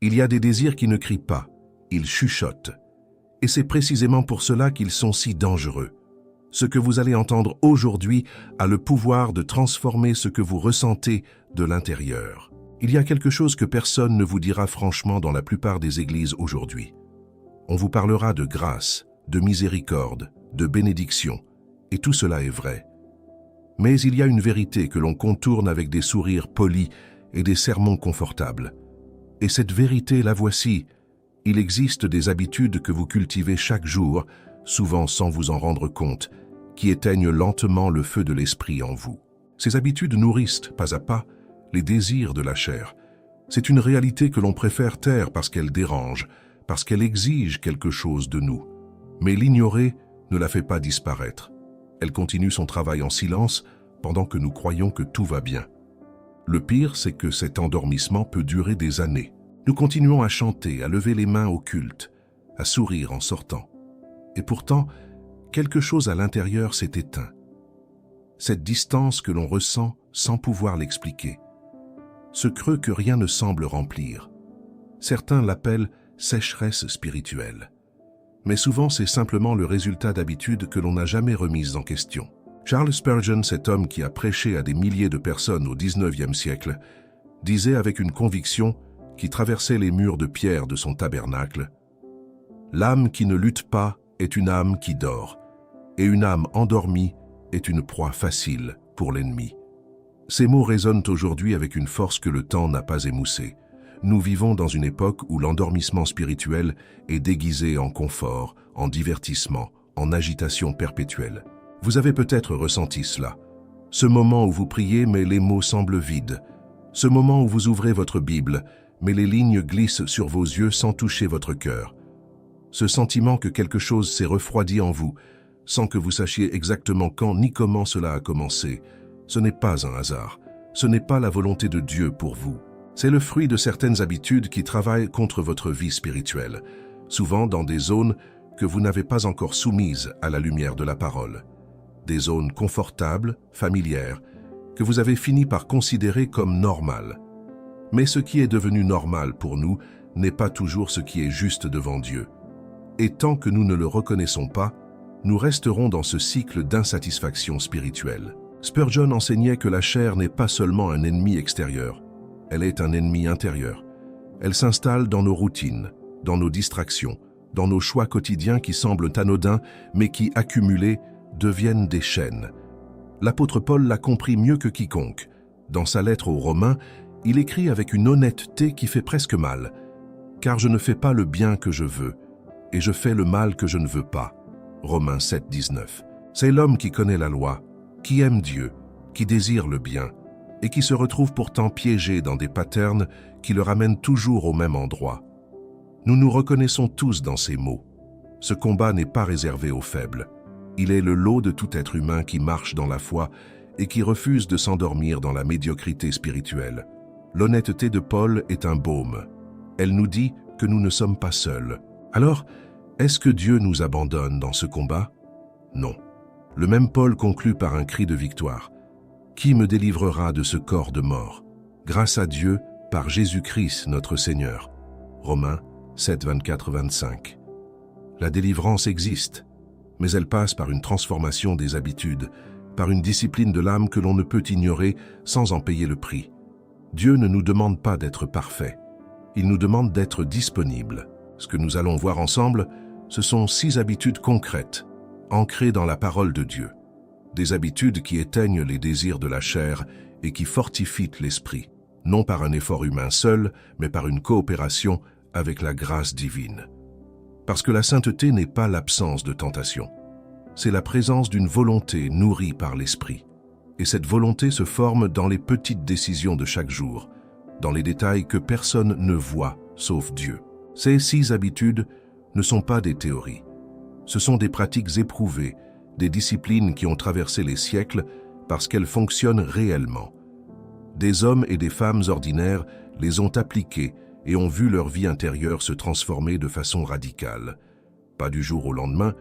Il y a des désirs qui ne crient pas, ils chuchotent. Et c'est précisément pour cela qu'ils sont si dangereux. Ce que vous allez entendre aujourd'hui a le pouvoir de transformer ce que vous ressentez de l'intérieur. Il y a quelque chose que personne ne vous dira franchement dans la plupart des églises aujourd'hui. On vous parlera de grâce, de miséricorde, de bénédiction, et tout cela est vrai. Mais il y a une vérité que l'on contourne avec des sourires polis et des sermons confortables. Et cette vérité, la voici. Il existe des habitudes que vous cultivez chaque jour, souvent sans vous en rendre compte, qui éteignent lentement le feu de l'esprit en vous. Ces habitudes nourrissent, pas à pas, les désirs de la chair. C'est une réalité que l'on préfère taire parce qu'elle dérange, parce qu'elle exige quelque chose de nous. Mais l'ignorer ne la fait pas disparaître. Elle continue son travail en silence pendant que nous croyons que tout va bien. Le pire, c'est que cet endormissement peut durer des années. Nous continuons à chanter, à lever les mains au culte, à sourire en sortant. Et pourtant, quelque chose à l'intérieur s'est éteint. Cette distance que l'on ressent sans pouvoir l'expliquer. Ce creux que rien ne semble remplir. Certains l'appellent sécheresse spirituelle. Mais souvent, c'est simplement le résultat d'habitudes que l'on n'a jamais remises en question. Charles Spurgeon, cet homme qui a prêché à des milliers de personnes au XIXe siècle, disait avec une conviction qui traversait les murs de pierre de son tabernacle: « L'âme qui ne lutte pas est une âme qui dort, et une âme endormie est une proie facile pour l'ennemi. » Ces mots résonnent aujourd'hui avec une force que le temps n'a pas émoussée. Nous vivons dans une époque où l'endormissement spirituel est déguisé en confort, en divertissement, en agitation perpétuelle. Vous avez peut-être ressenti cela. Ce moment où vous priez mais les mots semblent vides. Ce moment où vous ouvrez votre Bible mais les lignes glissent sur vos yeux sans toucher votre cœur. Ce sentiment que quelque chose s'est refroidi en vous, sans que vous sachiez exactement quand ni comment cela a commencé. Ce n'est pas un hasard. Ce n'est pas la volonté de Dieu pour vous. C'est le fruit de certaines habitudes qui travaillent contre votre vie spirituelle, souvent dans des zones que vous n'avez pas encore soumises à la lumière de la parole. Des zones confortables, familières, que vous avez fini par considérer comme normales. Mais ce qui est devenu normal pour nous n'est pas toujours ce qui est juste devant Dieu. Et tant que nous ne le reconnaissons pas, nous resterons dans ce cycle d'insatisfaction spirituelle. Spurgeon enseignait que la chair n'est pas seulement un ennemi extérieur, elle est un ennemi intérieur. Elle s'installe dans nos routines, dans nos distractions, dans nos choix quotidiens qui semblent anodins, mais qui, accumulés, deviennent des chaînes. L'apôtre Paul l'a compris mieux que quiconque. Dans sa lettre aux Romains, il écrit avec une honnêteté qui fait presque mal. « Car je ne fais pas le bien que je veux, et je fais le mal que je ne veux pas. » Romains 7, 19. C'est l'homme qui connaît la loi, qui aime Dieu, qui désire le bien, et qui se retrouve pourtant piégé dans des patterns qui le ramènent toujours au même endroit. Nous nous reconnaissons tous dans ces mots. Ce combat n'est pas réservé aux faibles. Il est le lot de tout être humain qui marche dans la foi et qui refuse de s'endormir dans la médiocrité spirituelle. L'honnêteté de Paul est un baume. Elle nous dit que nous ne sommes pas seuls. Alors, est-ce que Dieu nous abandonne dans ce combat? Non. Le même Paul conclut par un cri de victoire. « Qui me délivrera de ce corps de mort? Grâce à Dieu, par Jésus-Christ notre Seigneur. » Romains 7, 24-25. La délivrance existe, mais elle passe par une transformation des habitudes, par une discipline de l'âme que l'on ne peut ignorer sans en payer le prix. Dieu ne nous demande pas d'être parfaits, il nous demande d'être disponibles. Ce que nous allons voir ensemble, ce sont 6 habitudes concrètes, ancrées dans la parole de Dieu. Des habitudes qui éteignent les désirs de la chair et qui fortifient l'esprit, non par un effort humain seul, mais par une coopération avec la grâce divine. Parce que la sainteté n'est pas l'absence de tentation. C'est la présence d'une volonté nourrie par l'esprit. Et cette volonté se forme dans les petites décisions de chaque jour, dans les détails que personne ne voit sauf Dieu. Ces 6 habitudes ne sont pas des théories. Ce sont des pratiques éprouvées, des disciplines qui ont traversé les siècles parce qu'elles fonctionnent réellement. Des hommes et des femmes ordinaires les ont appliquées et ont vu leur vie intérieure se transformer de façon radicale. Pas du jour au lendemain,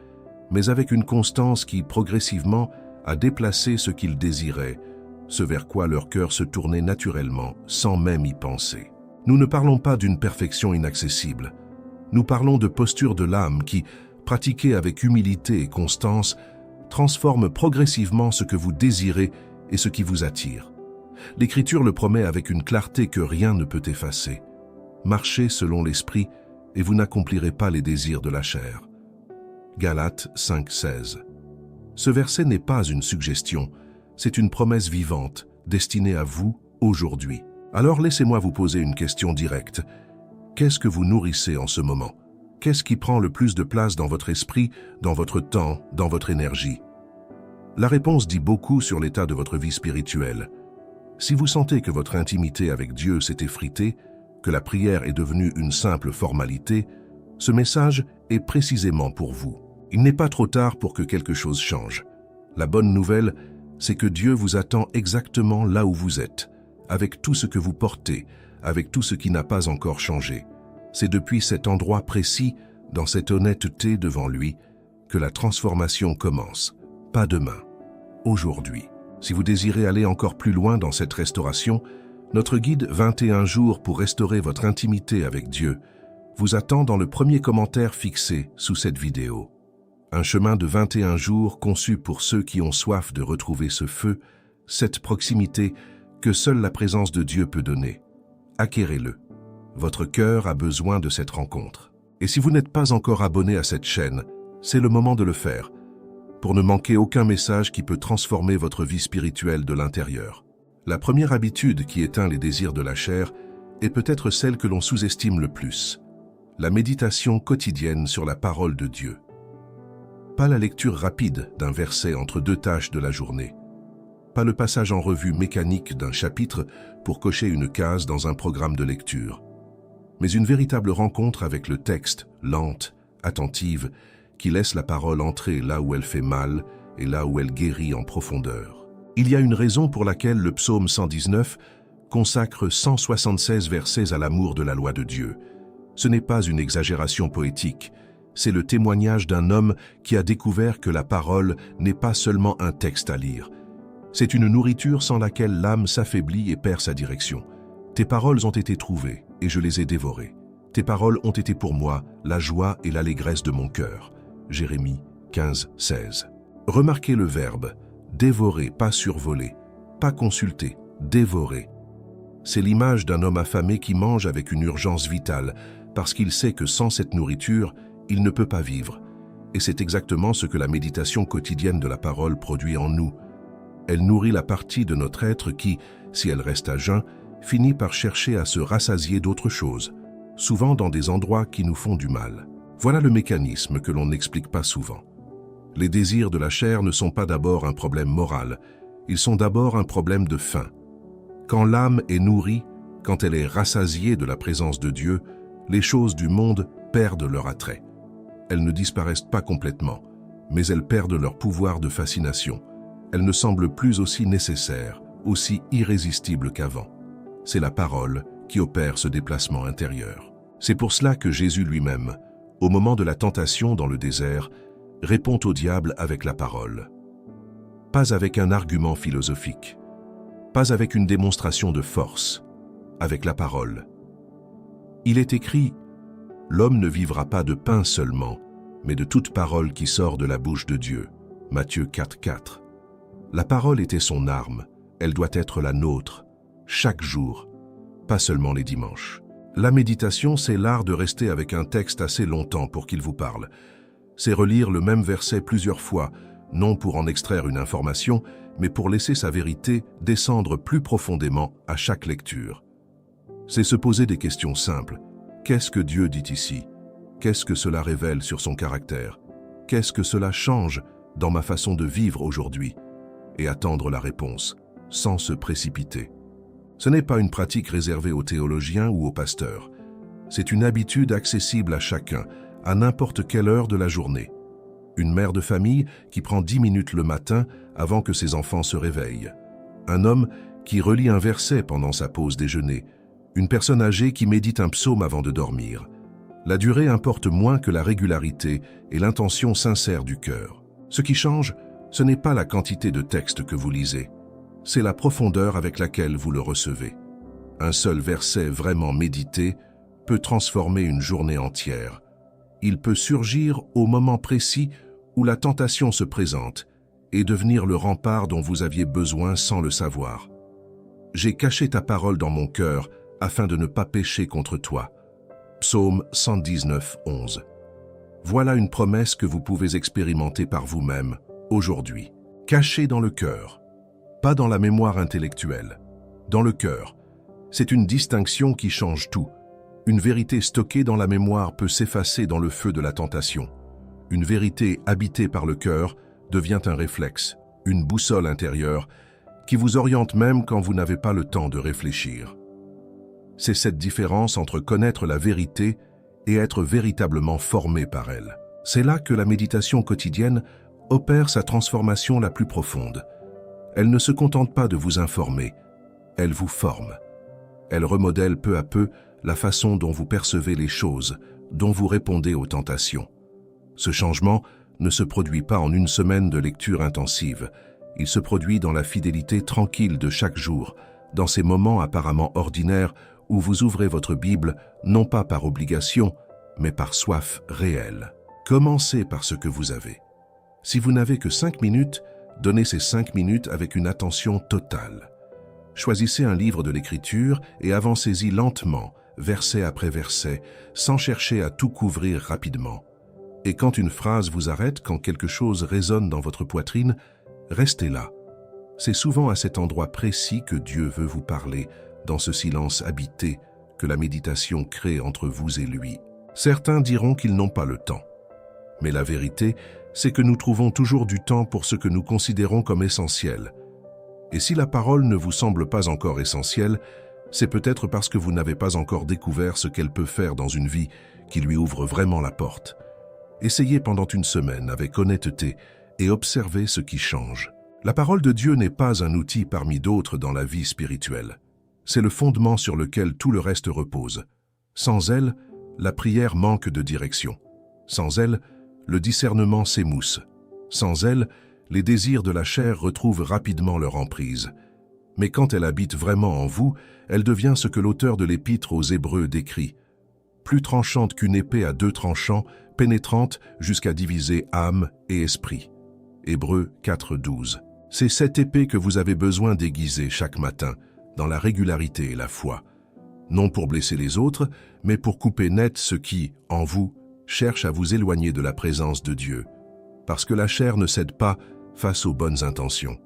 mais avec une constance qui, progressivement, a déplacé ce qu'ils désiraient, ce vers quoi leur cœur se tournait naturellement, sans même y penser. Nous ne parlons pas d'une perfection inaccessible. Nous parlons de posture de l'âme qui, pratiquée avec humilité et constance, transforme progressivement ce que vous désirez et ce qui vous attire. L'Écriture le promet avec une clarté que rien ne peut effacer. Marchez selon l'Esprit et vous n'accomplirez pas les désirs de la chair. Galates 5,16. Ce verset n'est pas une suggestion, c'est une promesse vivante, destinée à vous aujourd'hui. Alors laissez-moi vous poser une question directe. Qu'est-ce que vous nourrissez en ce moment? Qu'est-ce qui prend le plus de place dans votre esprit, dans votre temps, dans votre énergie? La réponse dit beaucoup sur l'état de votre vie spirituelle. Si vous sentez que votre intimité avec Dieu s'est effritée, que la prière est devenue une simple formalité, ce message est précisément pour vous. Il n'est pas trop tard pour que quelque chose change. La bonne nouvelle, c'est que Dieu vous attend exactement là où vous êtes, avec tout ce que vous portez, avec tout ce qui n'a pas encore changé. C'est depuis cet endroit précis, dans cette honnêteté devant lui, que la transformation commence. Pas demain, aujourd'hui. Si vous désirez aller encore plus loin dans cette restauration, notre guide 21 jours pour restaurer votre intimité avec Dieu vous attend dans le premier commentaire fixé sous cette vidéo. Un chemin de 21 jours conçu pour ceux qui ont soif de retrouver ce feu, cette proximité que seule la présence de Dieu peut donner. Acquérez-le. Votre cœur a besoin de cette rencontre. Et si vous n'êtes pas encore abonné à cette chaîne, c'est le moment de le faire, pour ne manquer aucun message qui peut transformer votre vie spirituelle de l'intérieur. La première habitude qui éteint les désirs de la chair est peut-être celle que l'on sous-estime le plus, la méditation quotidienne sur la parole de Dieu. Pas la lecture rapide d'un verset entre deux tâches de la journée. Pas le passage en revue mécanique d'un chapitre pour cocher une case dans un programme de lecture. Mais une véritable rencontre avec le texte, lente, attentive, qui laisse la parole entrer là où elle fait mal et là où elle guérit en profondeur. Il y a une raison pour laquelle le psaume 119 consacre 176 versets à l'amour de la loi de Dieu. Ce n'est pas une exagération poétique. C'est le témoignage d'un homme qui a découvert que la parole n'est pas seulement un texte à lire. C'est une nourriture sans laquelle l'âme s'affaiblit et perd sa direction. Tes paroles ont été trouvées et je les ai dévorées. Tes paroles ont été pour moi la joie et l'allégresse de mon cœur. Jérémie 15:16. Remarquez le verbe dévorer, pas survoler, pas consulter, dévorer. C'est l'image d'un homme affamé qui mange avec une urgence vitale parce qu'il sait que sans cette nourriture, il ne peut pas vivre. Et c'est exactement ce que la méditation quotidienne de la parole produit en nous. Elle nourrit la partie de notre être qui, si elle reste à jeun, finit par chercher à se rassasier d'autre chose, souvent dans des endroits qui nous font du mal. Voilà le mécanisme que l'on n'explique pas souvent. Les désirs de la chair ne sont pas d'abord un problème moral, ils sont d'abord un problème de faim. Quand l'âme est nourrie, quand elle est rassasiée de la présence de Dieu, les choses du monde perdent leur attrait. Elles ne disparaissent pas complètement, mais elles perdent leur pouvoir de fascination. Elles ne semblent plus aussi nécessaires, aussi irrésistibles qu'avant. C'est la parole qui opère ce déplacement intérieur. C'est pour cela que Jésus lui-même, au moment de la tentation dans le désert, répond au diable avec la parole. Pas avec un argument philosophique, pas avec une démonstration de force, avec la parole. Il est écrit « L'homme ne vivra pas de pain seulement, mais de toute parole qui sort de la bouche de Dieu. » Matthieu 4:4. La parole était son arme, elle doit être la nôtre, chaque jour, pas seulement les dimanches. La méditation, c'est l'art de rester avec un texte assez longtemps pour qu'il vous parle. C'est relire le même verset plusieurs fois, non pour en extraire une information, mais pour laisser sa vérité descendre plus profondément à chaque lecture. C'est se poser des questions simples. Qu'est-ce que Dieu dit ici? Qu'est-ce que cela révèle sur son caractère? Qu'est-ce que cela change dans ma façon de vivre aujourd'hui? Et attendre la réponse, sans se précipiter. Ce n'est pas une pratique réservée aux théologiens ou aux pasteurs. C'est une habitude accessible à chacun, à n'importe quelle heure de la journée. Une mère de famille qui prend 10 minutes le matin avant que ses enfants se réveillent. Un homme qui relit un verset pendant sa pause déjeuner. Une personne âgée qui médite un psaume avant de dormir. La durée importe moins que la régularité et l'intention sincère du cœur. Ce qui change, ce n'est pas la quantité de texte que vous lisez, c'est la profondeur avec laquelle vous le recevez. Un seul verset vraiment médité peut transformer une journée entière. Il peut surgir au moment précis où la tentation se présente et devenir le rempart dont vous aviez besoin sans le savoir. J'ai caché ta parole dans mon cœur afin de ne pas pécher contre toi. Psaume 119, 11. Voilà une promesse que vous pouvez expérimenter par vous-même aujourd'hui. Caché dans le cœur, pas dans la mémoire intellectuelle. Dans le cœur, c'est une distinction qui change tout. Une vérité stockée dans la mémoire peut s'effacer dans le feu de la tentation. Une vérité habitée par le cœur devient un réflexe, une boussole intérieure qui vous oriente même quand vous n'avez pas le temps de réfléchir. C'est cette différence entre connaître la vérité et être véritablement formé par elle. C'est là que la méditation quotidienne opère sa transformation la plus profonde. Elle ne se contente pas de vous informer, elle vous forme. Elle remodèle peu à peu la façon dont vous percevez les choses, dont vous répondez aux tentations. Ce changement ne se produit pas en une semaine de lecture intensive. Il se produit dans la fidélité tranquille de chaque jour, dans ces moments apparemment ordinaires où vous ouvrez votre Bible non pas par obligation, mais par soif réelle. Commencez par ce que vous avez. Si vous n'avez que 5 minutes, donnez ces 5 minutes avec une attention totale. Choisissez un livre de l'Écriture et avancez-y lentement, verset après verset, sans chercher à tout couvrir rapidement. Et quand une phrase vous arrête, quand quelque chose résonne dans votre poitrine, restez là. C'est souvent à cet endroit précis que Dieu veut vous parler, dans ce silence habité que la méditation crée entre vous et lui. Certains diront qu'ils n'ont pas le temps. Mais la vérité, c'est que nous trouvons toujours du temps pour ce que nous considérons comme essentiel. Et si la parole ne vous semble pas encore essentielle, c'est peut-être parce que vous n'avez pas encore découvert ce qu'elle peut faire dans une vie qui lui ouvre vraiment la porte. Essayez pendant une semaine avec honnêteté et observez ce qui change. La parole de Dieu n'est pas un outil parmi d'autres dans la vie spirituelle. C'est le fondement sur lequel tout le reste repose. Sans elle, la prière manque de direction. Sans elle, le discernement s'émousse. Sans elle, les désirs de la chair retrouvent rapidement leur emprise. Mais quand elle habite vraiment en vous, elle devient ce que l'auteur de l'Épître aux Hébreux décrit. Plus tranchante qu'une épée à 2 tranchants, pénétrante jusqu'à diviser âme et esprit. Hébreux 4:12. C'est cette épée que vous avez besoin d'aiguiser chaque matin, dans la régularité et la foi. Non pour blesser les autres, mais pour couper net ce qui, en vous, cherche à vous éloigner de la présence de Dieu. Parce que la chair ne cède pas face aux bonnes intentions.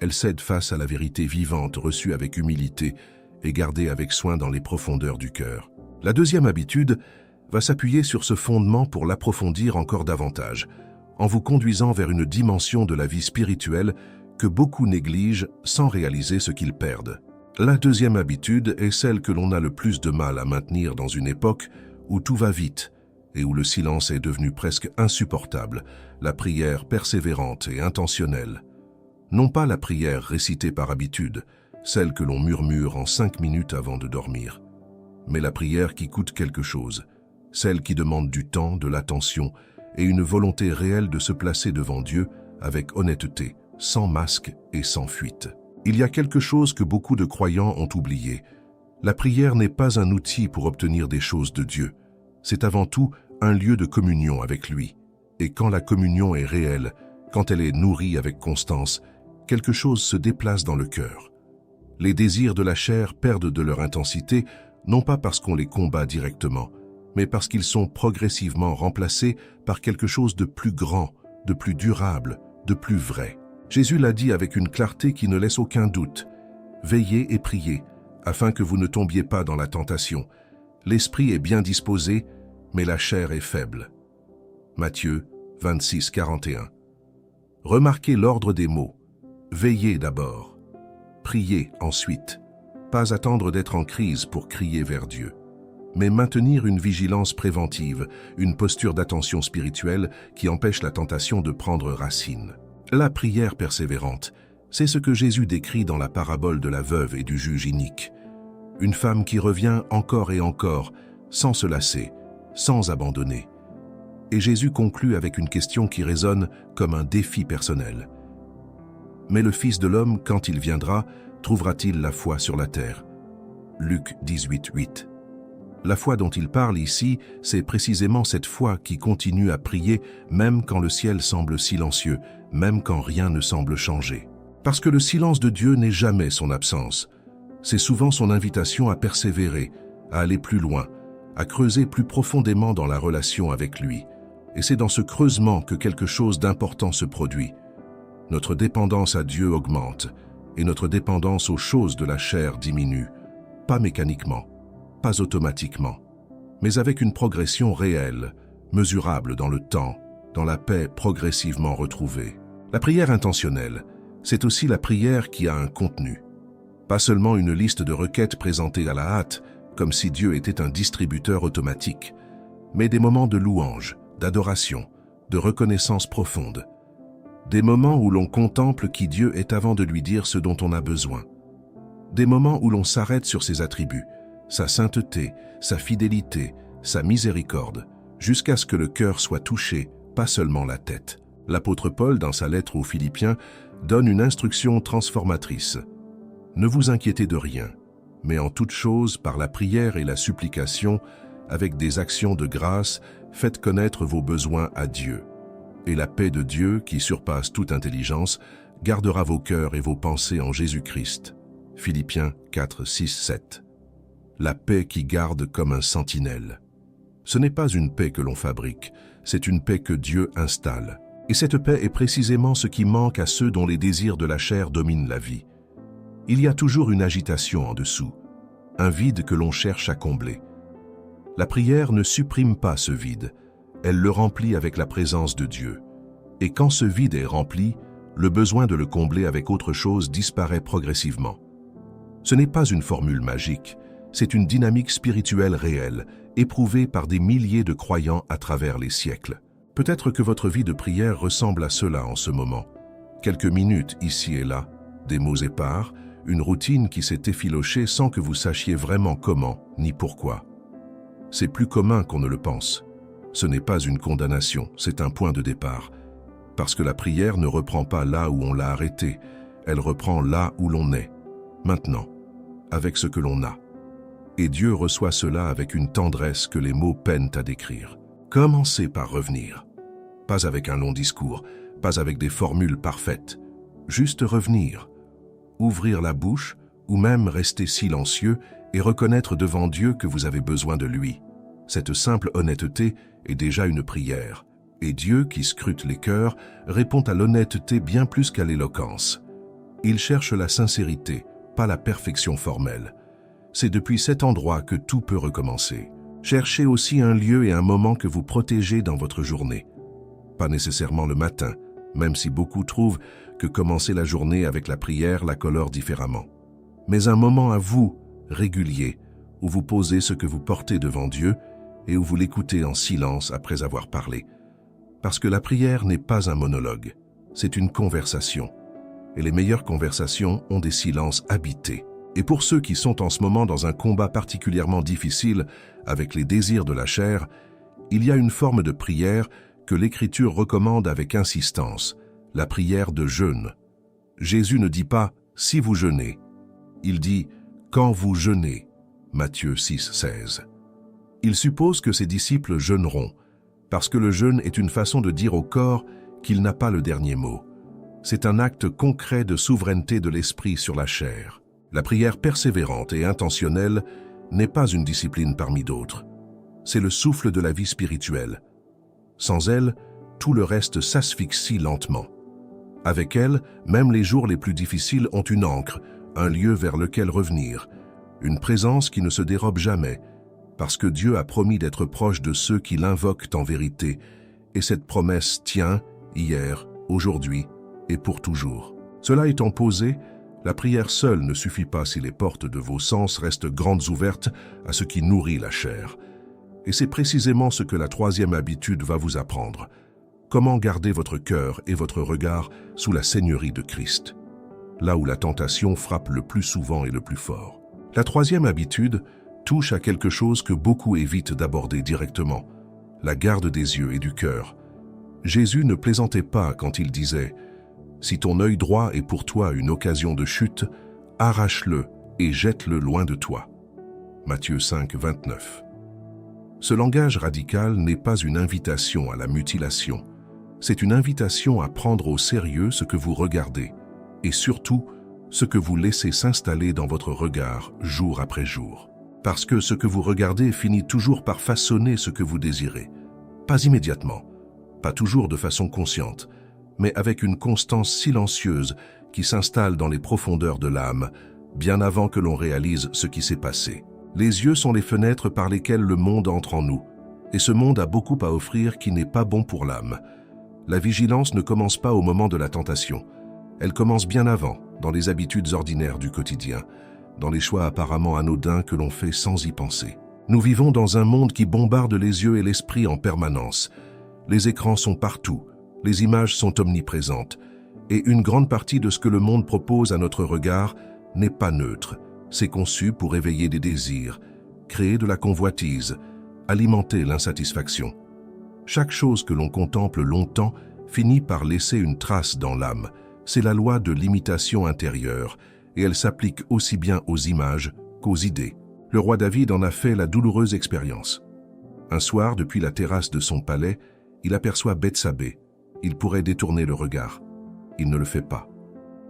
Elle cède face à la vérité vivante reçue avec humilité et gardée avec soin dans les profondeurs du cœur. La deuxième habitude va s'appuyer sur ce fondement pour l'approfondir encore davantage, en vous conduisant vers une dimension de la vie spirituelle que beaucoup négligent sans réaliser ce qu'ils perdent. La deuxième habitude est celle que l'on a le plus de mal à maintenir dans une époque où tout va vite et où le silence est devenu presque insupportable, la prière persévérante et intentionnelle. Non pas la prière récitée par habitude, celle que l'on murmure en 5 minutes avant de dormir, mais la prière qui coûte quelque chose, celle qui demande du temps, de l'attention et une volonté réelle de se placer devant Dieu avec honnêteté, sans masque et sans fuite. Il y a quelque chose que beaucoup de croyants ont oublié. La prière n'est pas un outil pour obtenir des choses de Dieu. C'est avant tout un lieu de communion avec lui. Et quand la communion est réelle, quand elle est nourrie avec constance, quelque chose se déplace dans le cœur. Les désirs de la chair perdent de leur intensité, non pas parce qu'on les combat directement, mais parce qu'ils sont progressivement remplacés par quelque chose de plus grand, de plus durable, de plus vrai. Jésus l'a dit avec une clarté qui ne laisse aucun doute. Veillez et priez, afin que vous ne tombiez pas dans la tentation. L'esprit est bien disposé, mais la chair est faible. Matthieu 26, 41. Remarquez l'ordre des mots. Veillez d'abord. Priez ensuite. Pas attendre d'être en crise pour crier vers Dieu, mais maintenir une vigilance préventive, une posture d'attention spirituelle qui empêche la tentation de prendre racine. La prière persévérante, c'est ce que Jésus décrit dans la parabole de la veuve et du juge inique. Une femme qui revient encore et encore, sans se lasser, sans abandonner. Et Jésus conclut avec une question qui résonne comme un défi personnel. Mais le Fils de l'homme, quand il viendra, trouvera-t-il la foi sur la terre? Luc 18, 8. La foi dont il parle ici, c'est précisément cette foi qui continue à prier même quand le ciel semble silencieux, même quand rien ne semble changer. Parce que le silence de Dieu n'est jamais son absence. C'est souvent son invitation à persévérer, à aller plus loin, à creuser plus profondément dans la relation avec lui. Et c'est dans ce creusement que quelque chose d'important se produit. Notre dépendance à Dieu augmente et notre dépendance aux choses de la chair diminue, pas mécaniquement, pas automatiquement, mais avec une progression réelle, mesurable dans le temps, dans la paix progressivement retrouvée. La prière intentionnelle, c'est aussi la prière qui a un contenu. Pas seulement une liste de requêtes présentées à la hâte, comme si Dieu était un distributeur automatique, mais des moments de louange, d'adoration, de reconnaissance profonde. Des moments où l'on contemple qui Dieu est avant de lui dire ce dont on a besoin. Des moments où l'on s'arrête sur ses attributs, sa sainteté, sa fidélité, sa miséricorde, jusqu'à ce que le cœur soit touché, pas seulement la tête. L'apôtre Paul, dans sa lettre aux Philippiens, donne une instruction transformatrice. Ne vous inquiétez de rien, mais en toute chose, par la prière et la supplication, avec des actions de grâce, faites connaître vos besoins à Dieu. Et la paix de Dieu, qui surpasse toute intelligence, gardera vos cœurs et vos pensées en Jésus-Christ. Philippiens 4, 6, 7. La paix qui garde comme un sentinelle. Ce n'est pas une paix que l'on fabrique, c'est une paix que Dieu installe. Et cette paix est précisément ce qui manque à ceux dont les désirs de la chair dominent la vie. Il y a toujours une agitation en dessous, un vide que l'on cherche à combler. La prière ne supprime pas ce vide, elle le remplit avec la présence de Dieu. Et quand ce vide est rempli, le besoin de le combler avec autre chose disparaît progressivement. Ce n'est pas une formule magique, c'est une dynamique spirituelle réelle, éprouvée par des milliers de croyants à travers les siècles. Peut-être que votre vie de prière ressemble à cela en ce moment. Quelques minutes ici et là, des mots épars, une routine qui s'est effilochée sans que vous sachiez vraiment comment ni pourquoi. C'est plus commun qu'on ne le pense. Ce n'est pas une condamnation, c'est un point de départ. Parce que la prière ne reprend pas là où on l'a arrêtée, elle reprend là où l'on est, maintenant, avec ce que l'on a. Et Dieu reçoit cela avec une tendresse que les mots peinent à décrire. Commencez par revenir. Pas avec un long discours, pas avec des formules parfaites. Juste revenir. Ouvrir la bouche, ou même rester silencieux et reconnaître devant Dieu que vous avez besoin de lui. Cette simple honnêteté est déjà une prière. Et Dieu, qui scrute les cœurs, répond à l'honnêteté bien plus qu'à l'éloquence. Il cherche la sincérité, pas la perfection formelle. C'est depuis cet endroit que tout peut recommencer. Cherchez aussi un lieu et un moment que vous protégez dans votre journée. Pas nécessairement le matin, même si beaucoup trouvent que commencer la journée avec la prière la colore différemment. Mais un moment à vous, régulier, où vous posez ce que vous portez devant Dieu et où vous l'écoutez en silence après avoir parlé. Parce que la prière n'est pas un monologue, c'est une conversation. Et les meilleures conversations ont des silences habités. Et pour ceux qui sont en ce moment dans un combat particulièrement difficile avec les désirs de la chair, il y a une forme de prière que l'Écriture recommande avec insistance, la prière de jeûne. Jésus ne dit pas « si vous jeûnez », il dit « quand vous jeûnez », Matthieu 6, 16. Il suppose que ses disciples jeûneront, parce que le jeûne est une façon de dire au corps qu'il n'a pas le dernier mot. C'est un acte concret de souveraineté de l'esprit sur la chair. La prière persévérante et intentionnelle n'est pas une discipline parmi d'autres. C'est le souffle de la vie spirituelle. Sans elle, tout le reste s'asphyxie lentement. Avec elle, même les jours les plus difficiles ont une ancre, un lieu vers lequel revenir, une présence qui ne se dérobe jamais, parce que Dieu a promis d'être proche de ceux qui l'invoquent en vérité, et cette promesse tient hier, aujourd'hui et pour toujours. Cela étant posé, la prière seule ne suffit pas si les portes de vos sens restent grandes ouvertes à ce qui nourrit la chair. Et c'est précisément ce que la troisième habitude va vous apprendre. Comment garder votre cœur et votre regard sous la seigneurie de Christ, là où la tentation frappe le plus souvent et le plus fort. La troisième habitude touche à quelque chose que beaucoup évitent d'aborder directement, la garde des yeux et du cœur. Jésus ne plaisantait pas quand il disait « Si ton œil droit est pour toi une occasion de chute, arrache-le et jette-le loin de toi. » Matthieu 5, 29. Ce langage radical n'est pas une invitation à la mutilation, c'est une invitation à prendre au sérieux ce que vous regardez, et surtout, ce que vous laissez s'installer dans votre regard jour après jour. Parce que ce que vous regardez finit toujours par façonner ce que vous désirez. Pas immédiatement, pas toujours de façon consciente, mais avec une constance silencieuse qui s'installe dans les profondeurs de l'âme, bien avant que l'on réalise ce qui s'est passé. Les yeux sont les fenêtres par lesquelles le monde entre en nous, et ce monde a beaucoup à offrir qui n'est pas bon pour l'âme. La vigilance ne commence pas au moment de la tentation, elle commence bien avant, dans les habitudes ordinaires du quotidien, dans les choix apparemment anodins que l'on fait sans y penser. Nous vivons dans un monde qui bombarde les yeux et l'esprit en permanence. Les écrans sont partout, les images sont omniprésentes, et une grande partie de ce que le monde propose à notre regard n'est pas neutre. C'est conçu pour éveiller des désirs, créer de la convoitise, alimenter l'insatisfaction. Chaque chose que l'on contemple longtemps finit par laisser une trace dans l'âme. C'est la loi de l'imitation intérieure, et elle s'applique aussi bien aux images qu'aux idées. Le roi David en a fait la douloureuse expérience. Un soir, depuis la terrasse de son palais, il aperçoit Bethsabée. Il pourrait détourner le regard. Il ne le fait pas.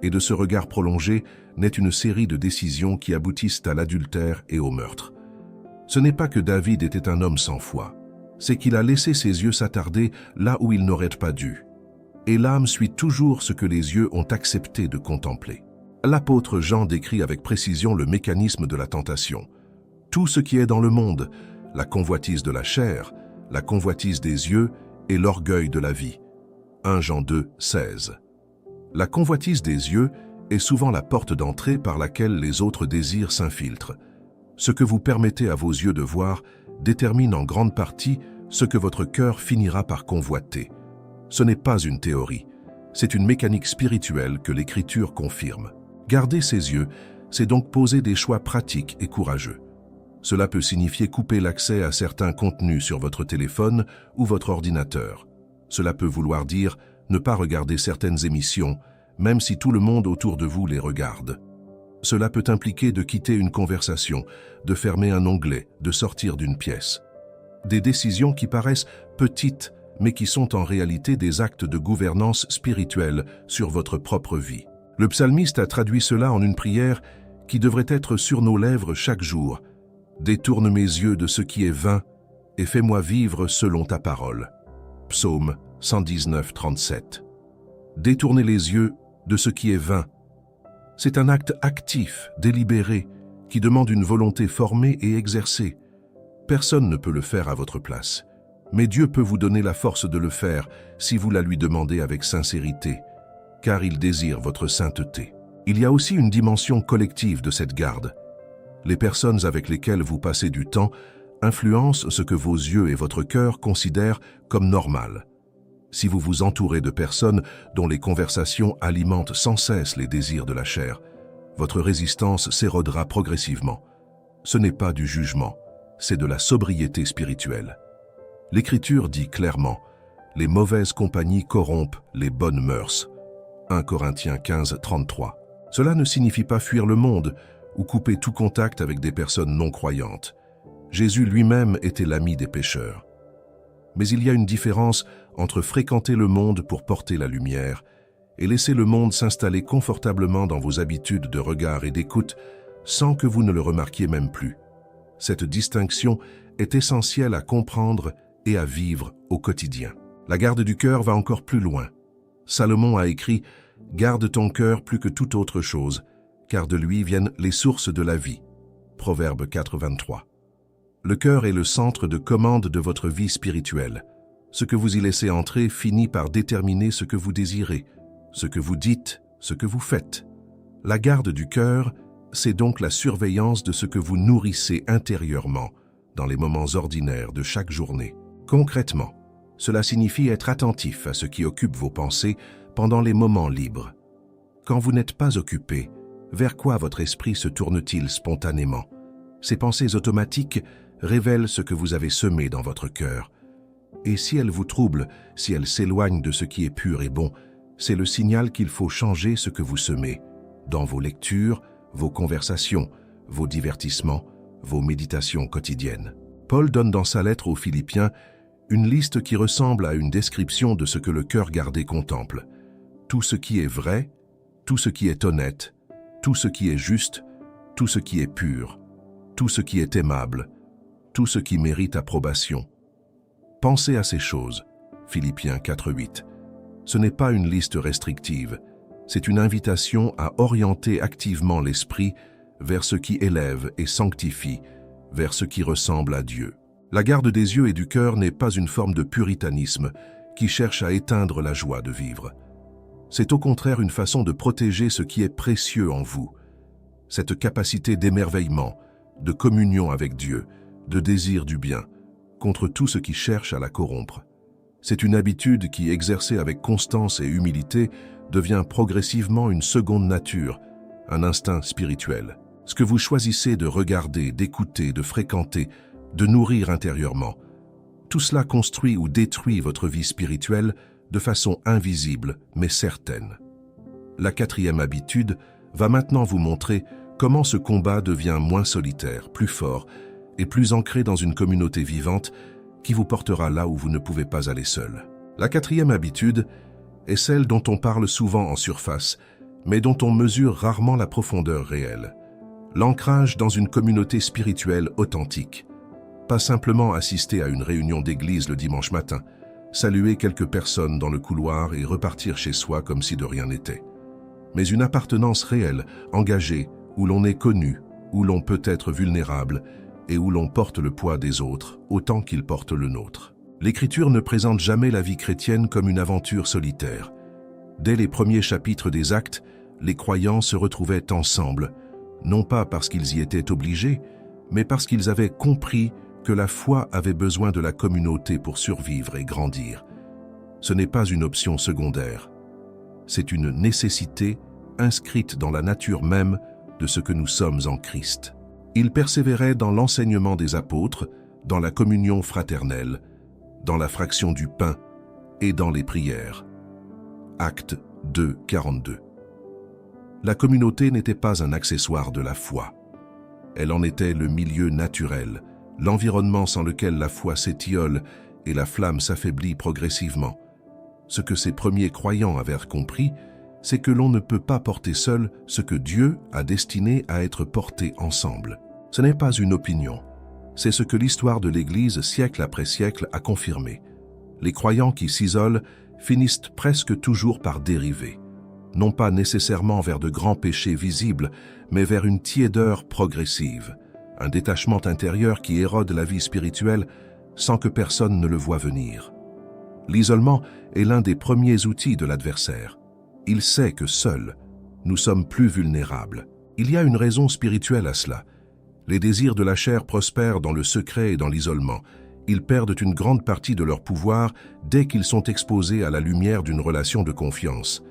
Et de ce regard prolongé naît une série de décisions qui aboutissent à l'adultère et au meurtre. Ce n'est pas que David était un homme sans foi, c'est qu'il a laissé ses yeux s'attarder là où ils n'auraient pas dû. Et l'âme suit toujours ce que les yeux ont accepté de contempler. L'apôtre Jean décrit avec précision le mécanisme de la tentation. Tout ce qui est dans le monde, la convoitise de la chair, la convoitise des yeux et l'orgueil de la vie. 1 Jean 2, 16. La convoitise des yeux est souvent la porte d'entrée par laquelle les autres désirs s'infiltrent. Ce que vous permettez à vos yeux de voir détermine en grande partie ce que votre cœur finira par convoiter. Ce n'est pas une théorie, c'est une mécanique spirituelle que l'Écriture confirme. Garder ses yeux, c'est donc poser des choix pratiques et courageux. Cela peut signifier couper l'accès à certains contenus sur votre téléphone ou votre ordinateur. Cela peut vouloir dire ne pas regarder certaines émissions, même si tout le monde autour de vous les regarde. Cela peut impliquer de quitter une conversation, de fermer un onglet, de sortir d'une pièce. Des décisions qui paraissent petites, mais qui sont en réalité des actes de gouvernance spirituelle sur votre propre vie. Le psalmiste a traduit cela en une prière qui devrait être sur nos lèvres chaque jour. « Détourne mes yeux de ce qui est vain et fais-moi vivre selon ta parole. » Psaume 119, 37. Détourner les yeux de ce qui est vain. C'est un acte actif, délibéré, qui demande une volonté formée et exercée. Personne ne peut le faire à votre place. Mais Dieu peut vous donner la force de le faire si vous la lui demandez avec sincérité, car il désire votre sainteté. Il y a aussi une dimension collective de cette garde. Les personnes avec lesquelles vous passez du temps influencent ce que vos yeux et votre cœur considèrent comme normal. Si vous vous entourez de personnes dont les conversations alimentent sans cesse les désirs de la chair, votre résistance s'érodera progressivement. Ce n'est pas du jugement, c'est de la sobriété spirituelle. L'Écriture dit clairement « Les mauvaises compagnies corrompent les bonnes mœurs » 1 Corinthiens 15, 33. Cela ne signifie pas fuir le monde ou couper tout contact avec des personnes non croyantes. Jésus lui-même était l'ami des pécheurs. Mais il y a une différence entre fréquenter le monde pour porter la lumière et laisser le monde s'installer confortablement dans vos habitudes de regard et d'écoute sans que vous ne le remarquiez même plus. Cette distinction est essentielle à comprendre et à vivre au quotidien. La garde du cœur va encore plus loin. Salomon a écrit « Garde ton cœur plus que toute autre chose, car de lui viennent les sources de la vie. » Proverbe 4, 23. Le cœur est le centre de commande de votre vie spirituelle. Ce que vous y laissez entrer finit par déterminer ce que vous désirez, ce que vous dites, ce que vous faites. La garde du cœur, c'est donc la surveillance de ce que vous nourrissez intérieurement dans les moments ordinaires de chaque journée. Concrètement, cela signifie être attentif à ce qui occupe vos pensées pendant les moments libres. Quand vous n'êtes pas occupé, vers quoi votre esprit se tourne-t-il spontanément? Ces pensées automatiques révèlent ce que vous avez semé dans votre cœur. Et si elles vous troublent, si elles s'éloignent de ce qui est pur et bon, c'est le signal qu'il faut changer ce que vous semez, dans vos lectures, vos conversations, vos divertissements vos méditations quotidiennes. Paul donne dans sa lettre aux Philippiens une liste qui ressemble à une description de ce que le cœur gardé contemple. Tout ce qui est vrai, tout ce qui est honnête, tout ce qui est juste, tout ce qui est pur, tout ce qui est aimable, tout ce qui mérite approbation. Pensez à ces choses. Philippiens 4:8. Ce n'est pas une liste restrictive, c'est une invitation à orienter activement l'esprit vers ce qui élève et sanctifie, vers ce qui ressemble à Dieu. La garde des yeux et du cœur n'est pas une forme de puritanisme qui cherche à éteindre la joie de vivre. C'est au contraire une façon de protéger ce qui est précieux en vous, cette capacité d'émerveillement, de communion avec Dieu, de désir du bien, contre tout ce qui cherche à la corrompre. C'est une habitude qui, exercée avec constance et humilité, devient progressivement une seconde nature, un instinct spirituel. Ce que vous choisissez de regarder, d'écouter, de fréquenter, de nourrir intérieurement, tout cela construit ou détruit votre vie spirituelle de façon invisible mais certaine. La 4e habitude va maintenant vous montrer comment ce combat devient moins solitaire, plus fort et plus ancré dans une communauté vivante qui vous portera là où vous ne pouvez pas aller seul. La 4e habitude est celle dont on parle souvent en surface, mais dont on mesure rarement la profondeur réelle. L'ancrage dans une communauté spirituelle authentique. Pas simplement assister à une réunion d'église le dimanche matin, saluer quelques personnes dans le couloir et repartir chez soi comme si de rien n'était. Mais une appartenance réelle, engagée, où l'on est connu, où l'on peut être vulnérable et où l'on porte le poids des autres autant qu'ils portent le nôtre. L'Écriture ne présente jamais la vie chrétienne comme une aventure solitaire. Dès les premiers chapitres des Actes, les croyants se retrouvaient ensemble, non pas parce qu'ils y étaient obligés, mais parce qu'ils avaient compris que la foi avait besoin de la communauté pour survivre et grandir. Ce n'est pas une option secondaire. C'est une nécessité inscrite dans la nature même de ce que nous sommes en Christ. Ils persévéraient dans l'enseignement des apôtres, dans la communion fraternelle, dans la fraction du pain et dans les prières. Actes 2, 42. La communauté n'était pas un accessoire de la foi. Elle en était le milieu naturel, l'environnement sans lequel la foi s'étiole et la flamme s'affaiblit progressivement. Ce que ces premiers croyants avaient compris, c'est que l'on ne peut pas porter seul ce que Dieu a destiné à être porté ensemble. Ce n'est pas une opinion, c'est ce que l'histoire de l'Église, siècle après siècle, a confirmé. Les croyants qui s'isolent finissent presque toujours par dériver, non pas nécessairement vers de grands péchés visibles, mais vers une tiédeur progressive, un détachement intérieur qui érode la vie spirituelle sans que personne ne le voie venir. L'isolement est l'un des premiers outils de l'adversaire. Il sait que seuls, nous sommes plus vulnérables. Il y a une raison spirituelle à cela. Les désirs de la chair prospèrent dans le secret et dans l'isolement. Ils perdent une grande partie de leur pouvoir dès qu'ils sont exposés à la lumière d'une relation de confiance.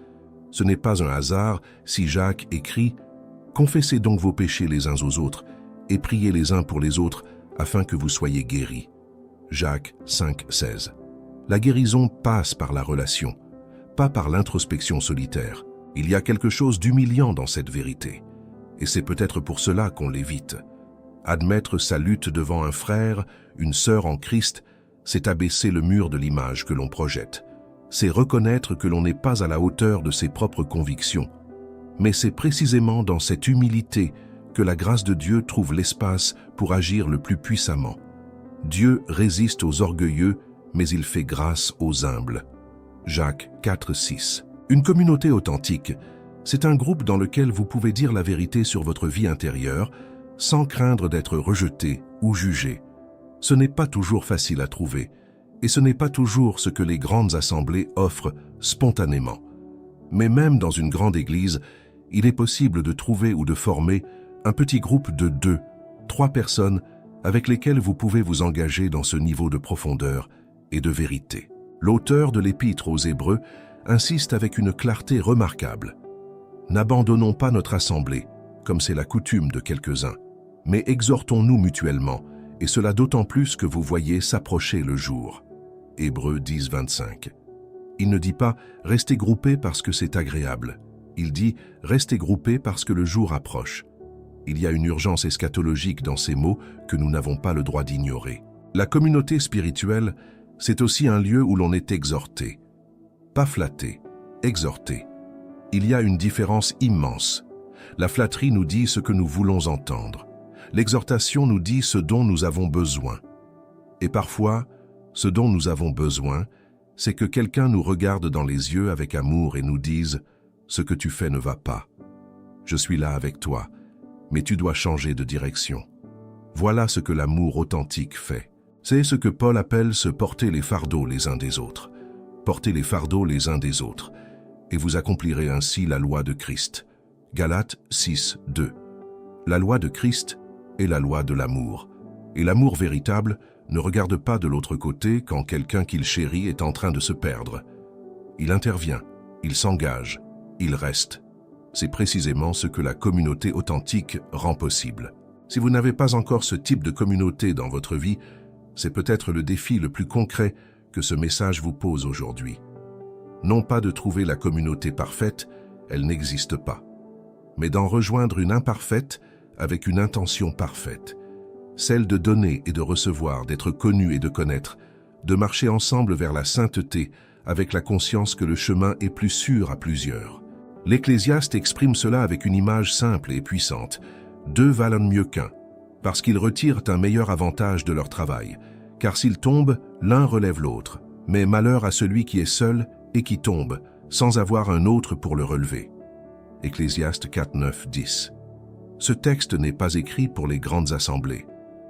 Ce n'est pas un hasard si Jacques écrit « Confessez donc vos péchés les uns aux autres et priez les uns pour les autres afin que vous soyez guéris. » Jacques 5, 16. La guérison passe par la relation, pas par l'introspection solitaire. Il y a quelque chose d'humiliant dans cette vérité, et c'est peut-être pour cela qu'on l'évite. Admettre sa lutte devant un frère, une sœur en Christ, c'est abaisser le mur de l'image que l'on projette. C'est reconnaître que l'on n'est pas à la hauteur de ses propres convictions. Mais c'est précisément dans cette humilité que la grâce de Dieu trouve l'espace pour agir le plus puissamment. Dieu résiste aux orgueilleux, mais il fait grâce aux humbles. Jacques 4, 6. Une communauté authentique, c'est un groupe dans lequel vous pouvez dire la vérité sur votre vie intérieure, sans craindre d'être rejeté ou jugé. Ce n'est pas toujours facile à trouver, et ce n'est pas toujours ce que les grandes assemblées offrent spontanément. Mais même dans une grande église, il est possible de trouver ou de former un petit groupe de 2, 3 personnes avec lesquelles vous pouvez vous engager dans ce niveau de profondeur et de vérité. L'auteur de l'Épître aux Hébreux insiste avec une clarté remarquable. N'abandonnons pas notre assemblée, comme c'est la coutume de quelques-uns, mais exhortons-nous mutuellement, et cela d'autant plus que vous voyez s'approcher le jour. Hébreux 10, 25. Il ne dit pas « restez groupés parce que c'est agréable ». Il dit « restez groupés parce que le jour approche ». Il y a une urgence eschatologique dans ces mots que nous n'avons pas le droit d'ignorer. La communauté spirituelle, c'est aussi un lieu où l'on est exhorté. Pas flatté, exhorté. Il y a une différence immense. La flatterie nous dit ce que nous voulons entendre. L'exhortation nous dit ce dont nous avons besoin. Et parfois, ce dont nous avons besoin, c'est que quelqu'un nous regarde dans les yeux avec amour et nous dise « Ce que tu fais ne va pas. Je suis là avec toi, mais tu dois changer de direction. » Voilà ce que l'amour authentique fait. C'est ce que Paul appelle se porter les fardeaux les uns des autres. Portez les fardeaux les uns des autres, et vous accomplirez ainsi la loi de Christ. Galates 6, 2. La loi de Christ est la loi de l'amour. Et l'amour véritable ne regarde pas de l'autre côté quand quelqu'un qu'il chérit est en train de se perdre. Il intervient, il s'engage, il reste. C'est précisément ce que la communauté authentique rend possible. Si vous n'avez pas encore ce type de communauté dans votre vie, c'est peut-être le défi le plus concret que ce message vous pose aujourd'hui. Non pas de trouver la communauté parfaite, elle n'existe pas, mais d'en rejoindre une imparfaite avec une intention parfaite. Celle de donner et de recevoir, d'être connu et de connaître, de marcher ensemble vers la sainteté avec la conscience que le chemin est plus sûr à plusieurs. L'Ecclésiaste exprime cela avec une image simple et puissante. Deux valent mieux qu'un, parce qu'ils retirent un meilleur avantage de leur travail. Car s'ils tombent, l'un relève l'autre. Mais malheur à celui qui est seul et qui tombe, sans avoir un autre pour le relever. Ecclésiaste 4, 9, 10. Ce texte n'est pas écrit pour les grandes assemblées.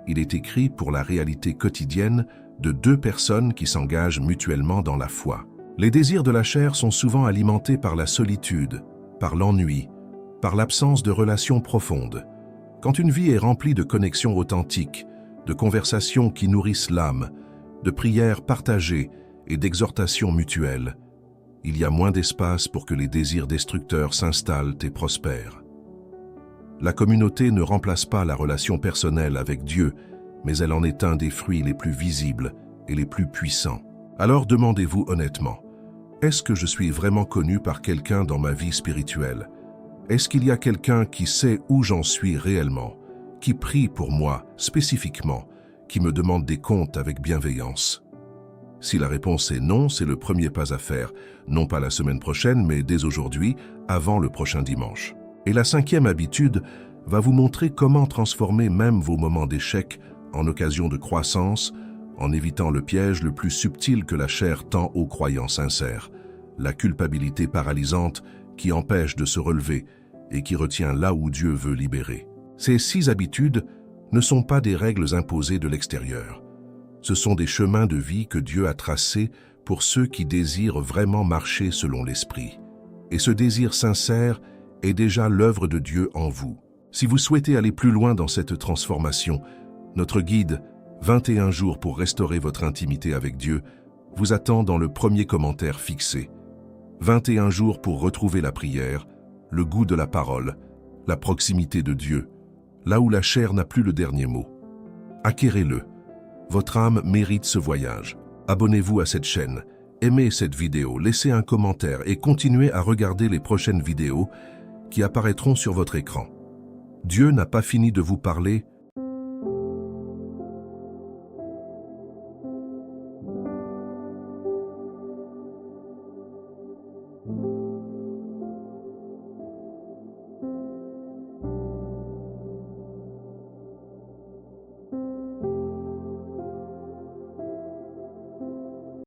Il est écrit pour la réalité quotidienne de deux personnes qui s'engagent mutuellement dans la foi. Les désirs de la chair sont souvent alimentés par la solitude, par l'ennui, par l'absence de relations profondes. Quand une vie est remplie de connexions authentiques, de conversations qui nourrissent l'âme, de prières partagées et d'exhortations mutuelles, il y a moins d'espace pour que les désirs destructeurs s'installent et prospèrent. La communauté ne remplace pas la relation personnelle avec Dieu, mais elle en est un des fruits les plus visibles et les plus puissants. Alors demandez-vous honnêtement, est-ce que je suis vraiment connu par quelqu'un dans ma vie spirituelle? Est-ce qu'il y a quelqu'un qui sait où j'en suis réellement, qui prie pour moi spécifiquement, qui me demande des comptes avec bienveillance? Si la réponse est non, c'est le premier pas à faire, non pas la semaine prochaine, mais dès aujourd'hui, avant le prochain dimanche. Et la cinquième habitude va vous montrer comment transformer même vos moments d'échec en occasion de croissance, en évitant le piège le plus subtil que la chair tend aux croyants sincères, la culpabilité paralysante qui empêche de se relever et qui retient là où Dieu veut libérer. Ces 6 habitudes ne sont pas des règles imposées de l'extérieur. Ce sont des chemins de vie que Dieu a tracés pour ceux qui désirent vraiment marcher selon l'Esprit. Et ce désir sincère est déjà l'œuvre de Dieu en vous. Si vous souhaitez aller plus loin dans cette transformation, notre guide « 21 jours pour restaurer votre intimité avec Dieu » vous attend dans le premier commentaire fixé. 21 jours pour retrouver la prière, le goût de la parole, la proximité de Dieu, là où la chair n'a plus le dernier mot. Acquérez-le. Votre âme mérite ce voyage. Abonnez-vous à cette chaîne, aimez cette vidéo, laissez un commentaire et continuez à regarder les prochaines vidéos qui apparaîtront sur votre écran. Dieu n'a pas fini de vous parler